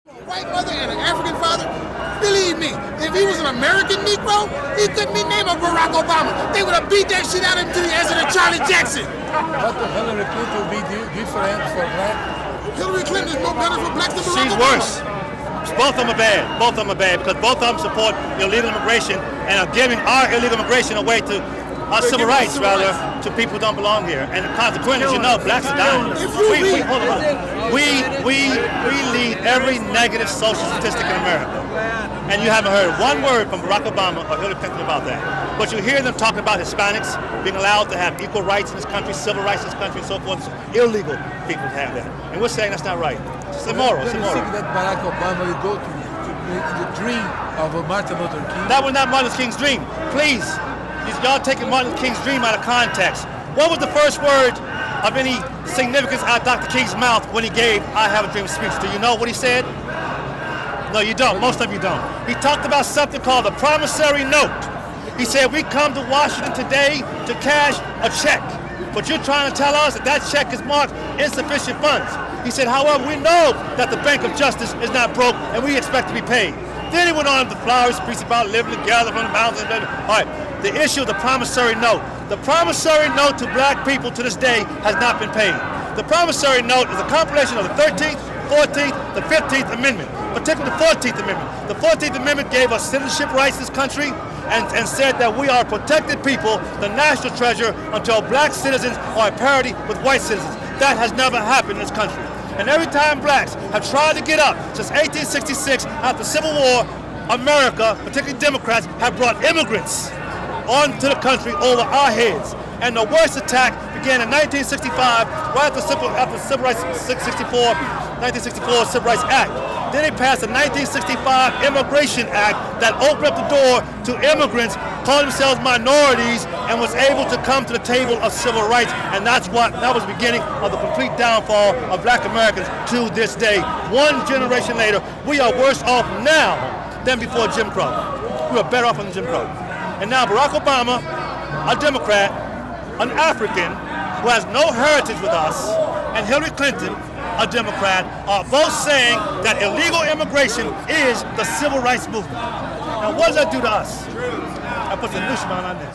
White mother and an African father, believe me, if he was an American Negro, he couldn't be named Barack Obama. They would have beat that shit out of him to the answer to Charlie Jackson. But Hillary Clinton will be different for black. Hillary Clinton is more better for blacks than Barack She's Obama. worse. Both of them are bad. Both of them are bad because both of them support illegal immigration and are giving our illegal immigration away to our civil rights, to people who don't belong here. And the consequence, you know, blacks are dying. We lead every negative social statistic in America. And you haven't heard one word from Barack Obama or Hillary Clinton about that. But you hear them talking about Hispanics being allowed to have equal rights in this country, civil rights in this country, and so forth. So illegal people have that. And we're saying that's not right. It's immoral. It's immoral. Do you think that Barack Obama will go to the dream of Martin Luther King? That was not Martin Luther King's dream. Please, y'all taking Martin Luther King's dream out of context. What was the first word of any significance out of Dr. King's mouth when he gave I Have a Dream speech? Do you know what he said? No, you don't. Most of you don't. He talked about something called the promissory note. He said, we come to Washington today to cash a check. But you're trying to tell us that that check is marked insufficient funds. He said, however, we know that the Bank of Justice is not broke and we expect to be paid. Then he went on to flowery speech about living together from the mountains. All right, the issue of the promissory note. The promissory note to black people to this day has not been paid. The promissory note is a compilation of the 13th, 14th, the 15th Amendment, particularly the 14th Amendment. The 14th Amendment gave us citizenship rights in this country and said that we are protected people, the national treasure, until black citizens are at parity with white citizens. That has never happened in this country. And every time blacks have tried to get up since 1866, after the Civil War, America, particularly Democrats, have brought immigrants onto the country over our heads. And the worst attack began in 1965, right after the Civil Rights 1964 Civil Rights Act. Then they passed the 1965 Immigration Act that opened up the door to immigrants calling themselves minorities and was able to come to the table of civil rights. And that was the beginning of the complete downfall of black Americans to this day. One generation later, we are worse off now than before Jim Crow. We are better off than Jim Crow. And now Barack Obama, a Democrat, an African who has no heritage with us, and Hillary Clinton, a Democrat, are both saying that illegal immigration is the civil rights movement. Now, what does that do to us? That puts a noose around our neck.